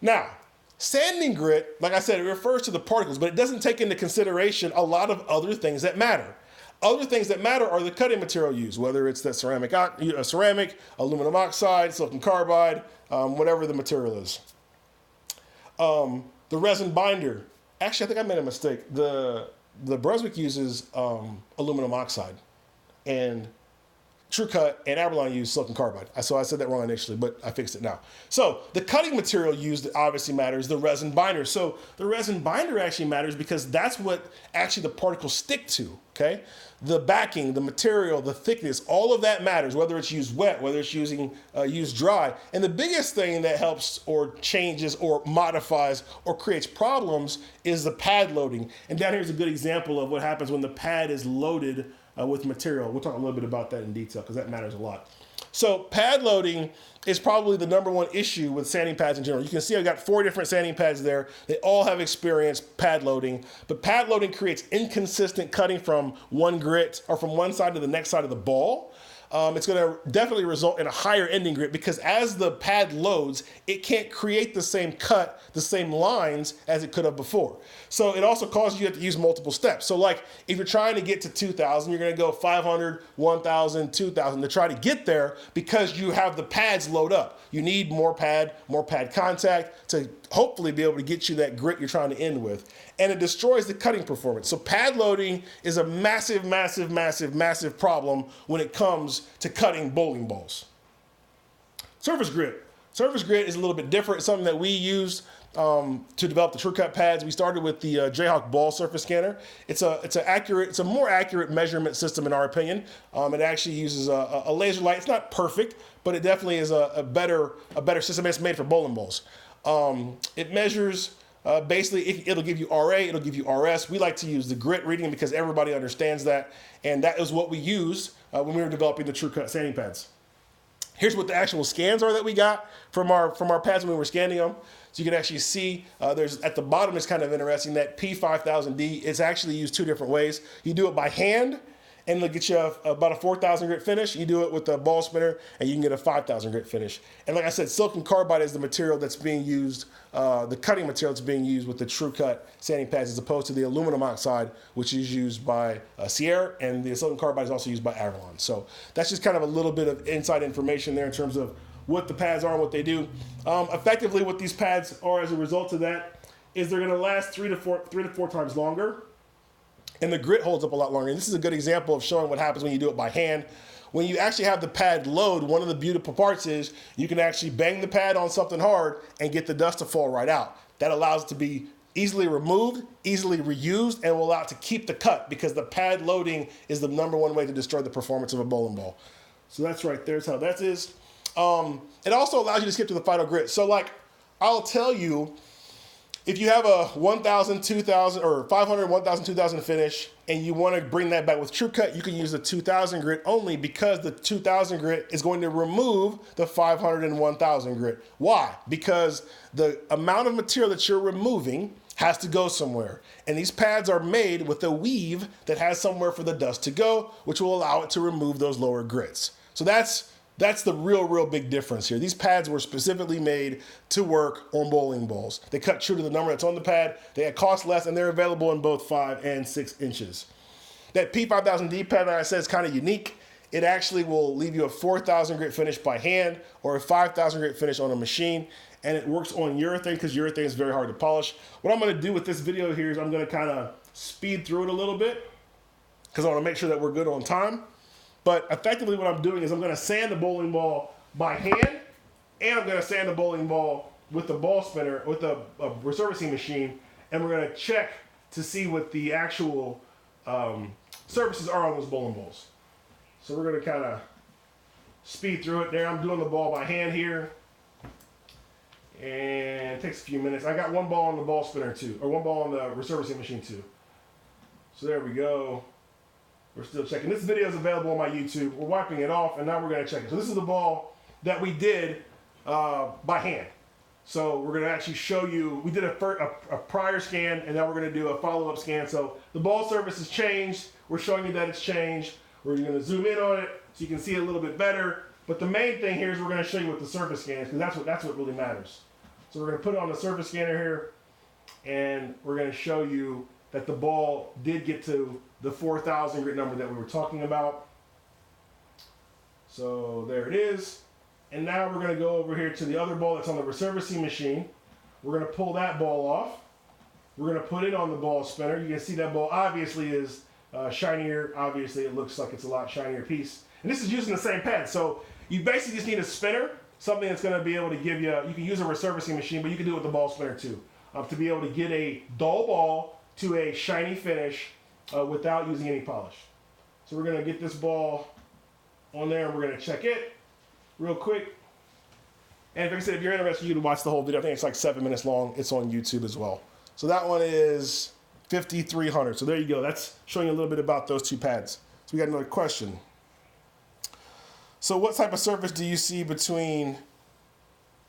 Now, sanding grit, like I said, it refers to the particles, but it doesn't take into consideration a lot of other things that matter. Other things that matter are the cutting material used, whether it's that ceramic, aluminum oxide, silicon carbide, whatever the material is. The resin binder. Actually, I think I made a mistake. The Brunswick uses aluminum oxide, and True Cut and Abralon use silicon carbide. So I said that wrong initially, but I fixed it now. So the cutting material used that obviously matters, the resin binder. So the resin binder actually matters because that's what actually the particles stick to, okay? The backing, the material, the thickness, all of that matters, whether it's used wet, whether it's used dry. And the biggest thing that helps or changes or modifies or creates problems is the pad loading. And down here is a good example of what happens when the pad is loaded with material. We'll talk a little bit about that in detail because that matters a lot. So pad loading is probably the number one issue with sanding pads in general. You can see I've got 4 different sanding pads there. They all have experienced pad loading, but pad loading creates inconsistent cutting from one grit or from one side to the next side of the ball. It's going to definitely result in a higher ending grit because as the pad loads, it can't create the same cut, the same lines as it could have before. So it also causes you to use multiple steps. So like if you're trying to get to 2,000, you're going to go 500, 1,000, 2,000 to try to get there because you have the pads load up. You need more pad contact to hopefully be able to get you that grit you're trying to end with. And it destroys the cutting performance. So pad loading is a massive, massive, massive, massive problem when it comes to cutting bowling balls. Surface grit. Surface grit is a little bit different. It's something that we used to develop the True Cut pads. We started with the Jayhawk ball surface scanner. It's a more accurate measurement system in our opinion. It actually uses a laser light. It's not perfect, but it definitely is a better system. It's made for bowling balls. It measures. Basically, it'll give you RA, it'll give you RS. We like to use the grit reading because everybody understands that, and that is what we used when we were developing the True Cut sanding pads. Here's what the actual scans are that we got from our pads when we were scanning them. So you can actually see there's at the bottom is kind of interesting that P5000D is actually used 2 different ways. You do it by hand, and it'll get you about a 4,000 grit finish. You do it with a ball spinner, and you can get a 5,000 grit finish. And like I said, silicon carbide is the material that's being used, the cutting material that's being used with the True Cut sanding pads, as opposed to the aluminum oxide, which is used by Sierra, and the silicon carbide is also used by Abralon. So that's just kind of a little bit of inside information there in terms of what the pads are and what they do. Effectively, what these pads are as a result of that is they're going to last 3 to 4 times longer. And the grit holds up a lot longer. And this is a good example of showing what happens when you do it by hand. When you actually have the pad load, one of the beautiful parts is you can actually bang the pad on something hard and get the dust to fall right out. That allows it to be easily removed, easily reused, and will allow it to keep the cut because the pad loading is the number one way to destroy the performance of a bowling ball. So that's right there's how that is. It also allows you to skip to the final grit. So like I'll tell you, if you have a 1,000, 2,000, or 500, 1,000, 2,000 finish, and you want to bring that back with True Cut, you can use the 2,000 grit only because the 2,000 grit is going to remove the 500 and 1,000 grit. Why? Because the amount of material that you're removing has to go somewhere. And these pads are made with a weave that has somewhere for the dust to go, which will allow it to remove those lower grits. So that's the real big difference here. These pads were specifically made to work on bowling balls. They cut true to the number that's on the pad. They cost less, and they're available in both 5 and 6 inches. That P5000D pad that I said is kind of unique. It actually will leave you a 4,000 grit finish by hand or a 5,000 grit finish on a machine, and it works on urethane because urethane is very hard to polish. What I'm going to do with this video here is I'm going to kind of speed through it a little bit. because I want to make sure that we're good on time. But effectively what I'm doing is I'm going to sand the bowling ball by hand, and I'm going to sand the bowling ball with the ball spinner, with a resurfacing machine, and we're going to check to see what the actual surfaces are on those bowling balls. So we're going to kind of speed through it there. I'm doing the ball by hand here. And it takes a few minutes. I got one ball on the ball spinner too, or one ball on the resurfacing machine too. So there we go. We're still checking. This video is available on my YouTube. We're wiping it off, and now we're going to check it. So this is the ball that we did by hand. So we're going to actually show you, we did a prior scan, and now we're going to do a follow-up scan. So the ball surface has changed. We're showing you that it's changed. We're going to zoom in on it so you can see it a little bit better. But the main thing here is we're going to show you what the surface scan is, because that's what really matters. So we're going to put it on the surface scanner here, and we're going to show you that the ball did get to the 4,000 grit number that we were talking about. So there it is. And now we're going to go over here to the other ball that's on the resurfacing machine. We're going to pull that ball off. We're going to put it on the ball spinner. You can see that ball obviously is shinier. Obviously it looks like it's a lot shinier piece. And this is using the same pad. So you basically just need a spinner, something that's going to be able to give you, you can use a resurfacing machine, but you can do it with the ball spinner too, to be able to get a dull ball to a shiny finish without using any polish. So we're going to get this ball on there, and we're going to check it real quick. And like I said, if you're interested, you can watch the whole video. I think it's like 7 minutes long. It's on YouTube as well. So that one is 5,300. So there you go. That's showing you a little bit about those two pads. So we got another question. So what type of surface do you see between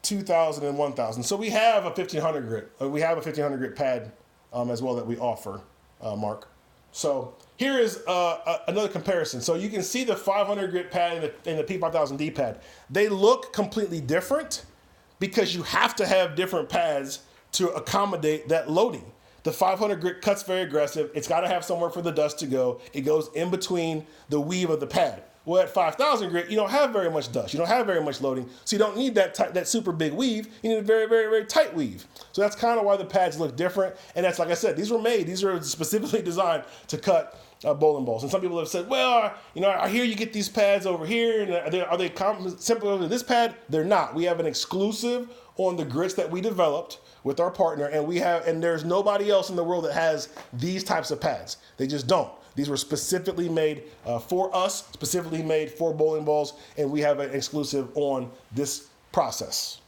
2,000 and 1,000? So we have a 1,500 grit. We have a 1,500 grit pad as well that we offer, Mark. So here is another comparison. So you can see the 500 grit pad and the P5000D pad. They look completely different because you have to have different pads to accommodate that loading. The 500 grit cut's very aggressive. It's got to have somewhere for the dust to go. It goes in between the weave of the pad. Well, at 5,000 grit, you don't have very much dust. You don't have very much loading. So you don't need that super big weave. You need a very, very, very tight weave. So that's kind of why the pads look different. And that's, like I said, these are specifically designed to cut bowling balls. And some people have said, well, I hear you get these pads over here. And are they similar to this pad? They're not. We have an exclusive on the grits that we developed with our partner. And there's nobody else in the world that has these types of pads. They just don't. These were specifically made for us, specifically made for bowling balls, and we have an exclusive on this process.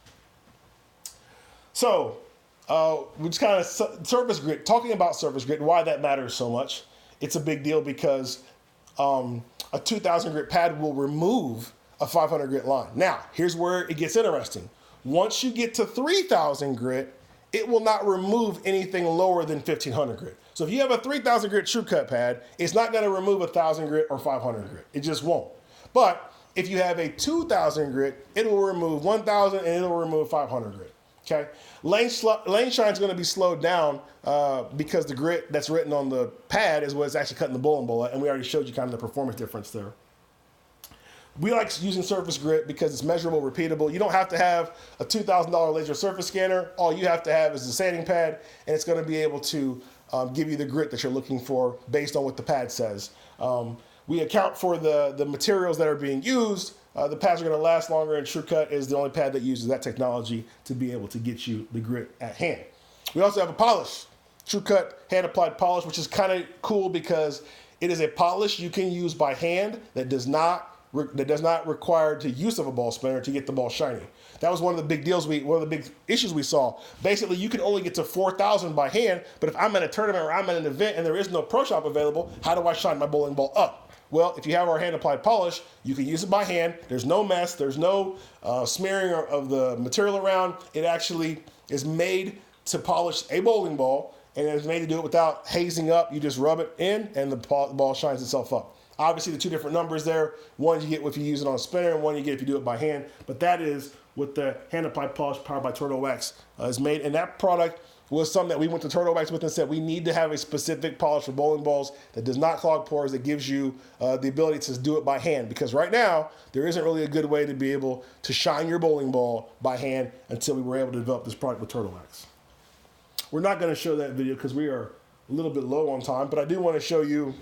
So, we just kind of surface grit, talking about surface grit, why that matters so much. It's a big deal because a 2,000 grit pad will remove a 500 grit line. Now, here's where it gets interesting. Once you get to 3,000 grit, it will not remove anything lower than 1,500 grit. So if you have a 3,000 grit true cut pad, it's not going to remove 1,000 grit or 500 grit. It just won't. But if you have a 2,000 grit, it will remove 1,000 and it will remove 500 grit. Okay. Lane shine is going to be slowed down because the grit that's written on the pad is what's actually cutting the bowling ball, and we already showed you kind of the performance difference there. We like using surface grit because it's measurable, repeatable. You don't have to have a $2,000 laser surface scanner. All you have to have is a sanding pad, and it's going to be able to give you the grit that you're looking for based on what the pad says. We account for the materials that are being used. The pads are going to last longer, and TrueCut is the only pad that uses that technology to be able to get you the grit at hand. We also have a polish, TrueCut hand applied polish, which is kind of cool because it is a polish you can use by hand that does not require the use of a ball spinner to get the ball shiny. That was one of the big deals, one of the big issues we saw. Basically, you can only get to 4,000 by hand, but if I'm at a tournament or I'm at an event and there is no pro shop available, how do I shine my bowling ball up? Well, if you have our hand applied polish, you can use it by hand. There's no mess, there's no smearing of the material around. It actually is made to polish a bowling ball, and it's made to do it without hazing up. You just rub it in and the ball shines itself up. Obviously, the two different numbers there. One you get if you use it on a spinner, and one you get if you do it by hand. But that is what the hand applied polish powered by Turtle Wax is made. And that product was something that we went to Turtle Wax with and said we need to have a specific polish for bowling balls that does not clog pores, that gives you the ability to do it by hand. Because right now, there isn't really a good way to be able to shine your bowling ball by hand until we were able to develop this product with Turtle Wax. We're not going to show that video because we are a little bit low on time, but I do want to show you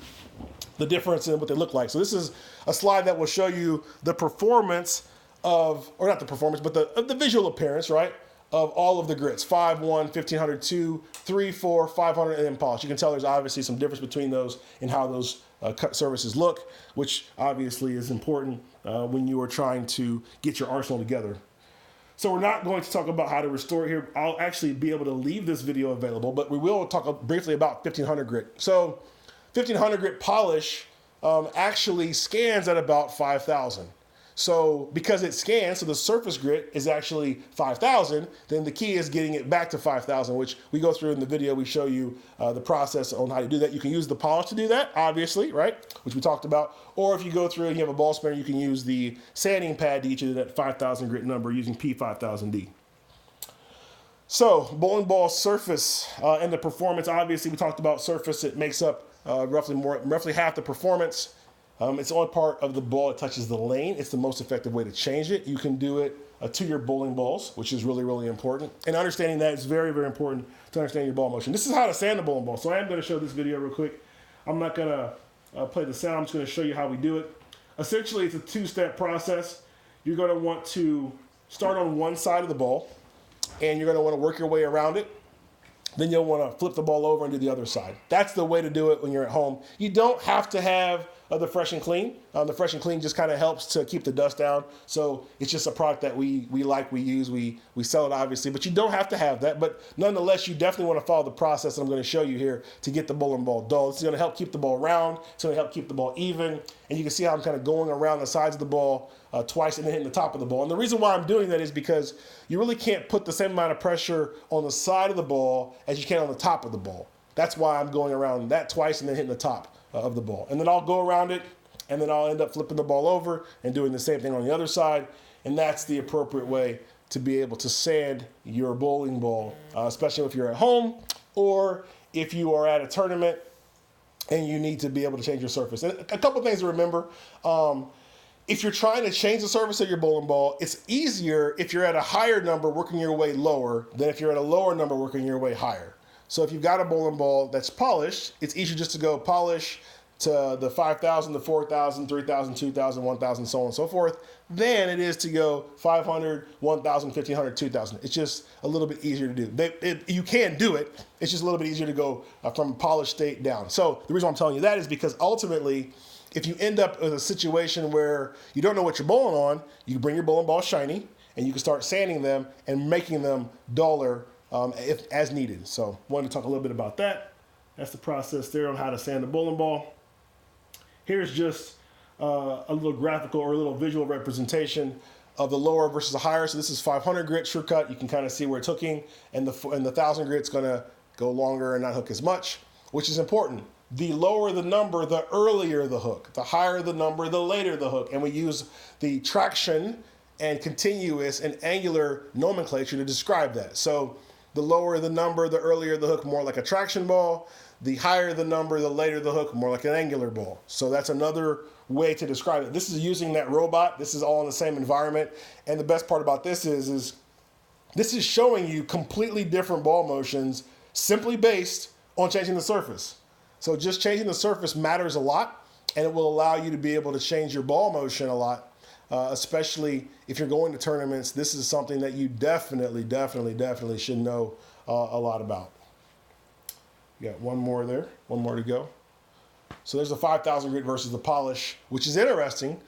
the difference in what they look like. So this is a slide that will show you the performance of, or not the performance, but the visual appearance, right, of all of the grits, 5, 1, 1500, 2, 3, 4, 500, and then polished. You can tell there's obviously some difference between those and how those cut surfaces look, which obviously is important when you are trying to get your arsenal together. So we're not going to talk about how to restore it here. I'll actually be able to leave this video available, but we will talk briefly about 1500 grit. So 1500 grit polish actually scans at about 5,000. So because it scans, so the surface grit is actually 5,000, then the key is getting it back to 5,000, which we go through in the video. We show you the process on how to do that. You can use the polish to do that, obviously, right? Which we talked about. Or if you go through and you have a ball spinner, you can use the sanding pad to get you to that 5,000 grit number using P5000D. So bowling ball surface and the performance, obviously we talked about surface. It makes up roughly half the performance. It's the only part of the ball that touches the lane. It's the most effective way to change it. You can do it to your bowling balls, which is really, really important. And understanding that is very, very important to understand your ball motion. This is how to sand the bowling ball. So I am going to show this video real quick. I'm not going to play the sound. I'm just going to show you how we do it. Essentially, it's a two-step process. You're going to want to start on one side of the ball, and you're going to want to work your way around it. Then you'll want to flip the ball over and do the other side. That's the way to do it when you're at home. You don't have to have the Fresh and Clean. The Fresh and Clean just kind of helps to keep the dust down. So it's just a product that we like, we use, we sell it obviously, but you don't have to have that. But nonetheless, you definitely want to follow the process that I'm going to show you here to get the bowling ball dull. This is going to help keep the ball round. It's going to help keep the ball even. And you can see how I'm kind of going around the sides of the ball twice and then hitting the top of the ball. And the reason why I'm doing that is because you really can't put the same amount of pressure on the side of the ball as you can on the top of the ball. That's why I'm going around that twice and then hitting the top of the ball. And then I'll go around it, and then I'll end up flipping the ball over and doing the same thing on the other side. And that's the appropriate way to be able to sand your bowling ball, especially if you're at home or if you are at a tournament and you need to be able to change your surface. And a couple things to remember. If you're trying to change the surface of your bowling ball, it's easier if you're at a higher number working your way lower than if you're at a lower number working your way higher. So if you've got a bowling ball that's polished, it's easier just to go polish to the 5,000, the 4,000, 3,000, 2,000, 1,000, so on and so forth, than it is to go 500, 1,000, 1,500, 2,000. It's just a little bit easier to do. You can do it. It's just a little bit easier to go from polished state down. So the reason I'm telling you that is because ultimately, if you end up in a situation where you don't know what you're bowling on, you can bring your bowling ball shiny, and you can start sanding them and making them duller as needed. So wanted to talk a little bit about that. That's the process there on how to sand the bowling ball. Here's just a little graphical or a little visual representation of the lower versus the higher. So this is 500 grit sure cut. You can kind of see where it's hooking, and the 1,000 grit's going to go longer and not hook as much, which is important. The lower the number, the earlier the hook. The higher the number, the later the hook. And we use the traction and continuous and angular nomenclature to describe that. So the lower the number, the earlier the hook, more like a traction ball. The higher the number, the later the hook, more like an angular ball. So that's another way to describe it. This is using that robot. This is all in the same environment. And the best part about this is this is showing you completely different ball motions simply based on changing the surface. So just changing the surface matters a lot, and it will allow you to be able to change your ball motion a lot, especially if you're going to tournaments. This is something that you definitely should know a lot about. You got one more there, one more to go. So there's the 5,000 grit versus the polish, which is interesting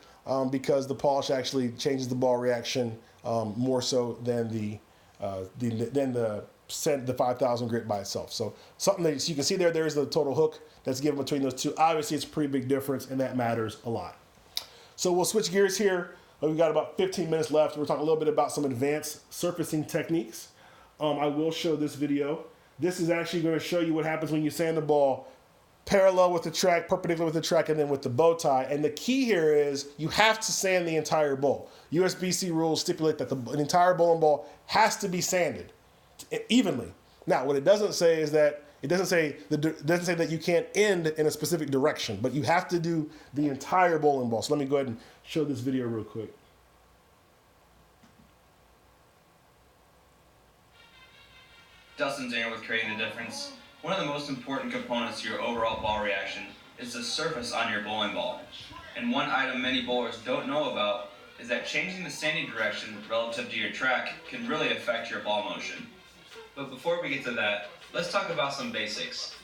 because the polish actually changes the ball reaction more so than the 5,000 grit by itself. So something that so you can see there's the total hook that's given between those two. Obviously, it's a pretty big difference, and that matters a lot. So we'll switch gears here. We've got about 15 minutes left. We're talking a little bit about some advanced surfacing techniques. I will show this video. This is actually going to show you what happens when you sand the ball parallel with the track, perpendicular with the track, and then with the bow tie. And the key here is you have to sand the entire ball. USBC rules stipulate that the entire bowling ball has to be sanded evenly. Now, what it doesn't say is that it doesn't say that you can't end in a specific direction, but you have to do the entire bowling ball. So let me go ahead and show this video real quick. Dustin Zinger with Creating the Difference. One of the most important components to your overall ball reaction is the surface on your bowling ball. And one item many bowlers don't know about is that changing the standing direction relative to your track can really affect your ball motion. But before we get to that, let's talk about some basics.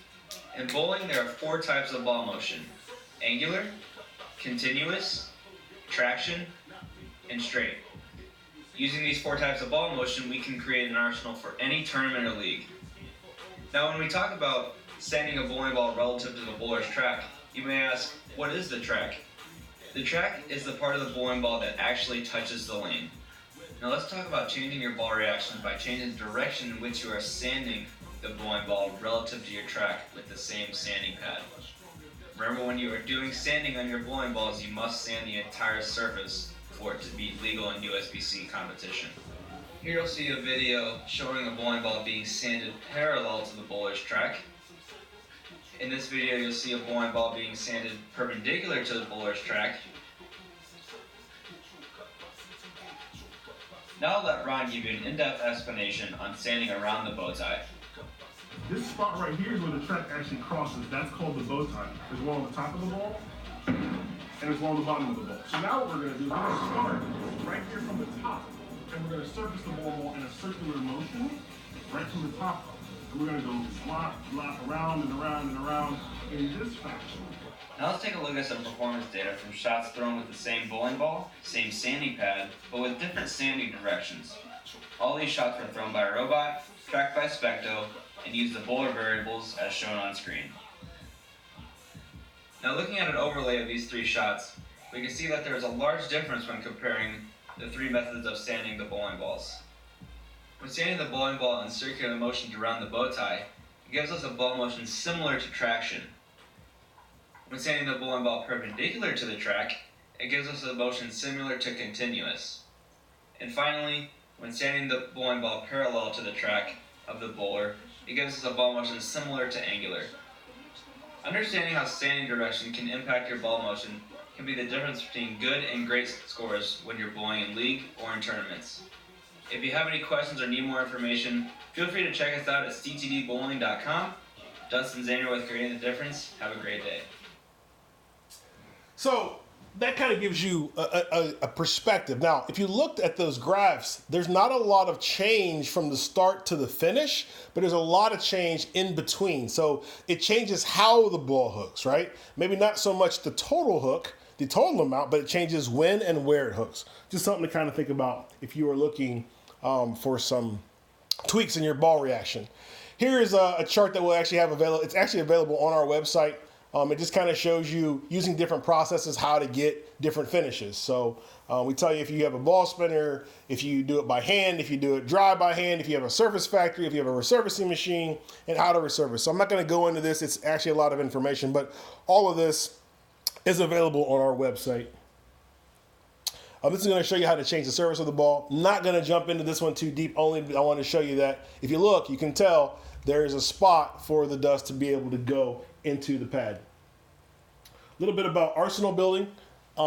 In bowling, there are 4 types of ball motion: angular, continuous, traction, and straight. Using these 4 types of ball motion, we can create an arsenal for any tournament or league. Now, when we talk about standing a bowling ball relative to the bowler's track, you may ask, what is the track? The track is the part of the bowling ball that actually touches the lane. Now let's talk about changing your ball reaction by changing the direction in which you are sanding the bowling ball relative to your track with the same sanding pad. Remember, when you are doing sanding on your bowling balls, you must sand the entire surface for it to be legal in USBC competition. Here you'll see a video showing a bowling ball being sanded parallel to the bowler's track. In this video, you'll see a bowling ball being sanded perpendicular to the bowler's track. Now I'll let Ron give you an in-depth explanation on sanding around the bow tie. This spot right here is where the track actually crosses. That's called the bow tie. There's one on the top of the ball, and there's one on the bottom of the ball. So now what we're going to do is we're going to start right here from the top, and we're going to surface the ball in a circular motion right from the top. And we're going to go flop, around and around and around in this fashion. Now let's take a look at some performance data from shots thrown with the same bowling ball, same sanding pad, but with different sanding directions. All these shots were thrown by a robot, tracked by Specto, and use the bowler variables as shown on screen. Now looking at an overlay of these 3 shots, we can see that there is a large difference when comparing the 3 methods of sanding the bowling balls. When sanding the bowling ball in circular motion around the bow tie, it gives us a ball motion similar to traction. When sanding the bowling ball perpendicular to the track, it gives us a motion similar to continuous. And finally, when sanding the bowling ball parallel to the track of the bowler, it gives us a ball motion similar to angular. Understanding how sanding direction can impact your ball motion can be the difference between good and great scores when you're bowling in league or in tournaments. If you have any questions or need more information, feel free to check us out at ctdbowling.com. Dustin Zaner with Creating the Difference. Have a great day. So that kind of gives you a perspective. Now, if you looked at those graphs, there's not a lot of change from the start to the finish, but there's a lot of change in between. So it changes how the ball hooks, right? Maybe not so much the total hook, the total amount, but it changes when and where it hooks. Just something to kind of think about if you are looking for some tweaks in your ball reaction. Here is a chart that we'll actually have available. It's actually available on our website. It just kind of shows you using different processes how to get different finishes. So we tell you if you have a ball spinner, if you do it by hand, if you do it dry by hand, if you have a surface factory, if you have a resurfacing machine, and how to resurface. So I'm not going to go into this. It's actually a lot of information, but all of this is available on our website. This is going to show you how to change the surface of the ball. Not going to jump into this one too deep, only I want to show you that if you look, you can tell there is a spot for the dust to be able to go into the pad. A little bit about arsenal building. A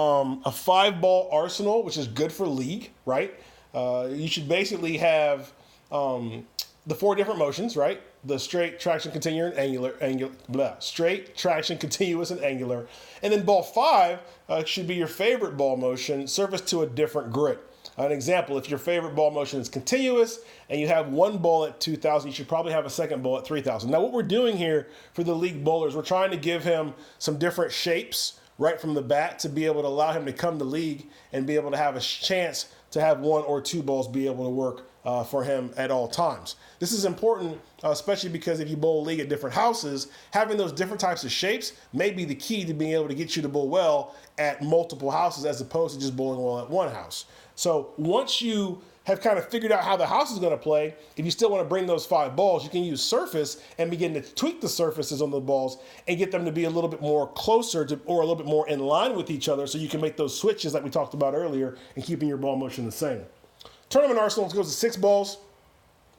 5-ball arsenal, which is good for league, right? You should basically have the 4 different motions, right? The straight, traction, continuous, and angular, straight, traction, continuous, and angular. And then ball 5 should be your favorite ball motion, surface to a different grit. An example, if your favorite ball motion is continuous and you have one ball at 2,000, you should probably have a second ball at 3,000. Now what we're doing here for the league bowlers, we're trying to give him some different shapes right from the bat to be able to allow him to come to league and be able to have a chance to have 1 or 2 balls be able to work for him at all times. This is important, especially because if you bowl league at different houses, having those different types of shapes may be the key to being able to get you to bowl well at multiple houses as opposed to just bowling well at one house. So once you have kind of figured out how the house is going to play, if you still want to bring those 5 balls, you can use surface and begin to tweak the surfaces on the balls and get them to be a little bit more closer to, or a little bit more in line with each other so you can make those switches like we talked about earlier and keeping your ball motion the same. Tournament arsenal goes to 6 balls.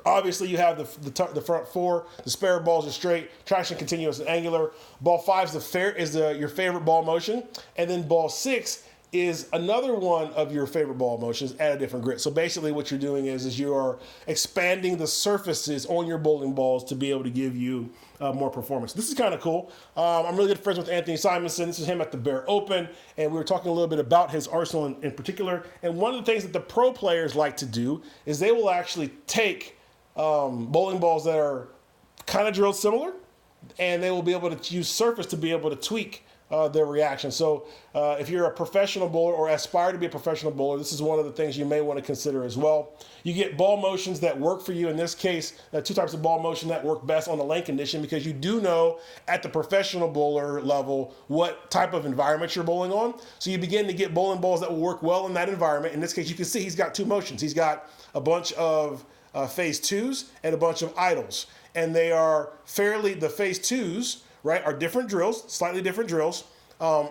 Obviously, you have the front 4. The spare balls are straight, traction, continuous, and angular. Ball 5 is your favorite ball motion. And then ball 6 is another one of your favorite ball motions at a different grit. So basically what you're doing is you are expanding the surfaces on your bowling balls to be able to give you more performance. This is kind of cool. I'm really good friends with Anthony Simonson. This is him at the Bear Open, and we were talking a little bit about his arsenal in particular. And one of the things that the pro players like to do is they will actually take bowling balls that are kind of drilled similar, and they will be able to use surface to be able to tweak their reaction. So if you're a professional bowler or aspire to be a professional bowler, this is one of the things you may want to consider as well. You get ball motions that work for you. In this case, two types of ball motion that work best on the lane condition, because you do know at the professional bowler level what type of environment you're bowling on. So you begin to get bowling balls that will work well in that environment. In this case, you can see he's got two motions. He's got a bunch of phase twos and a bunch of idles. And they are the phase twos, right, are different drills, slightly different drills, and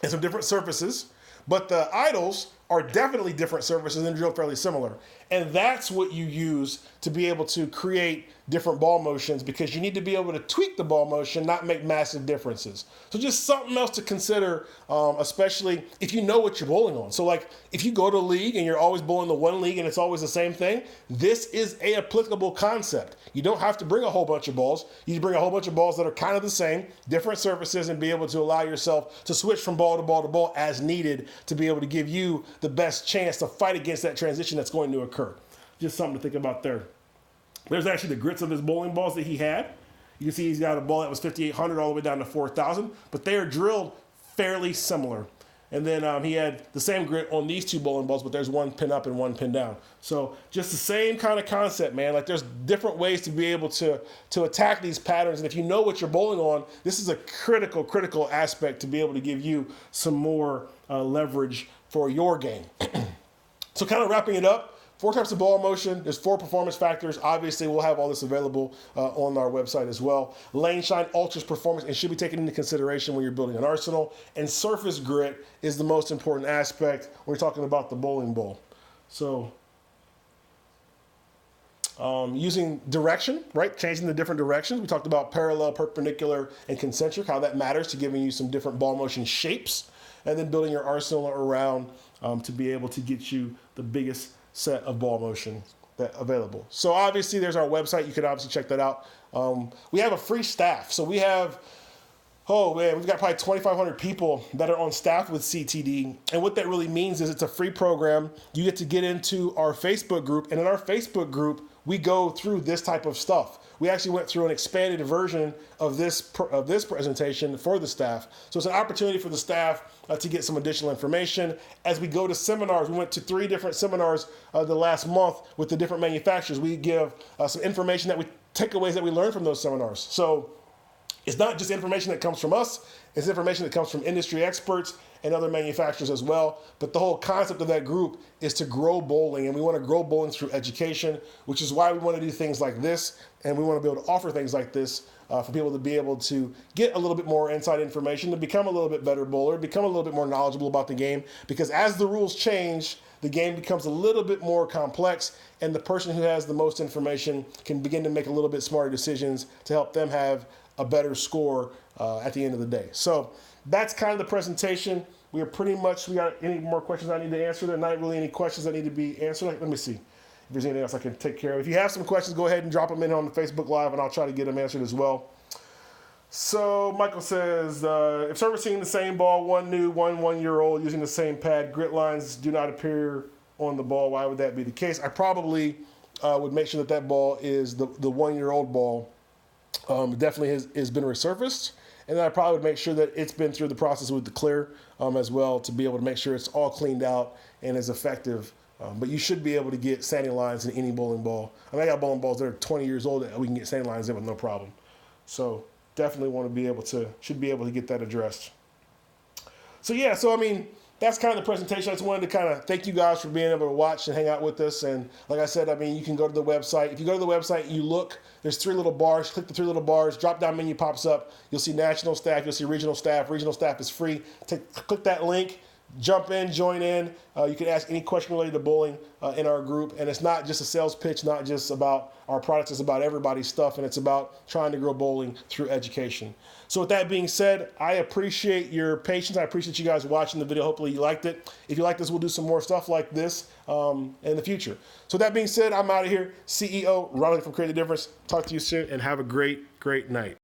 some different surfaces. But the idles are definitely different surfaces and drilled fairly similar. And that's what you use to be able to create different ball motions, because you need to be able to tweak the ball motion, not make massive differences. So just something else to consider, especially if you know what you're bowling on. So like if you go to a league and you're always bowling the one league and it's always the same thing, this is a applicable concept. You don't have to bring a whole bunch of balls. You bring a whole bunch of balls that are kind of the same, different surfaces, and be able to allow yourself to switch from ball to ball to ball as needed to be able to give you the best chance to fight against that transition that's going to occur. Just something to think about there. There's actually the grits of his bowling balls that he had. You can see he's got a ball that was 5,800 all the way down to 4,000, but they are drilled fairly similar. And then he had the same grit on these two bowling balls, but there's one pin up and one pin down. So just the same kind of concept, man. Like there's different ways to be able to attack these patterns. And if you know what you're bowling on, this is a critical aspect to be able to give you some more leverage for your game. So kind of wrapping it up. 4 types of ball motion. There's 4 performance factors. Obviously, we'll have all this available on our website as well. Lane shine alters performance and should be taken into consideration when you're building an arsenal. And surface grit is the most important aspect when we're talking about the bowling ball. So using direction, right? Changing the different directions. We talked about parallel, perpendicular, and concentric, how that matters to giving you some different ball motion shapes. And then building your arsenal around to be able to get you the biggest set of ball motion available. So obviously there's our website. You can obviously check that out. We have a free staff. So we have, we've got probably 2,500 people that are on staff with CTD. And what that really means is it's a free program. You get to get into our Facebook group. And in our Facebook group, we go through this type of stuff. We actually went through an expanded version of this presentation for the staff. So it's an opportunity for the staff to get some additional information. As we go to seminars, we went to 3 different seminars the last month with the different manufacturers. We give some information takeaways that we learned from those seminars. So it's not just information that comes from us, it's information that comes from industry experts and other manufacturers as well. But the whole concept of that group is to grow bowling, and we want to grow bowling through education, which is why we want to do things like this, and we want to be able to offer things like this for people to be able to get a little bit more inside information, to become a little bit better bowler, become a little bit more knowledgeable about the game, because as the rules change, the game becomes a little bit more complex, and the person who has the most information can begin to make a little bit smarter decisions to help them have a better score at the end of the day. So that's kind of the presentation. We got any more questions I need to answer? There are not really any questions that need to be answered. Let me see if there's anything else I can take care of. If you have some questions, go ahead and drop them in on the Facebook Live, and I'll try to get them answered as well. So Michael says, if servicing the same ball, one new, 1 year old, using the same pad, grit lines do not appear on the ball. Why would that be the case? I probably would make sure that ball is the 1 year old ball. Definitely has been resurfaced. And then I probably would make sure that it's been through the process with the clear as well, to be able to make sure it's all cleaned out and is effective. But you should be able to get sanding lines in any bowling ball. I got bowling balls that are 20 years old that we can get sanding lines in with no problem. So definitely should be able to get that addressed. So yeah, that's kind of the presentation. I just wanted to kind of thank you guys for being able to watch and hang out with us. And like I said, you can go to the website. If you go to the website, you look, there's 3 little bars. Click the 3 little bars. Drop-down menu pops up. You'll see national staff. You'll see regional staff. Regional staff is free. Click that link. jump in, join in. You can ask any question related to bowling in our group. And it's not just a sales pitch, not just about our products, it's about everybody's stuff, and it's about trying to grow bowling through education. So with that being said, I appreciate your patience. I appreciate you guys watching the video. Hopefully you liked it. If you like this, we'll do some more stuff like this in the future. So with that being said, I'm out of here. CEO Ronald from Create the Difference. Talk to you soon and have a great night.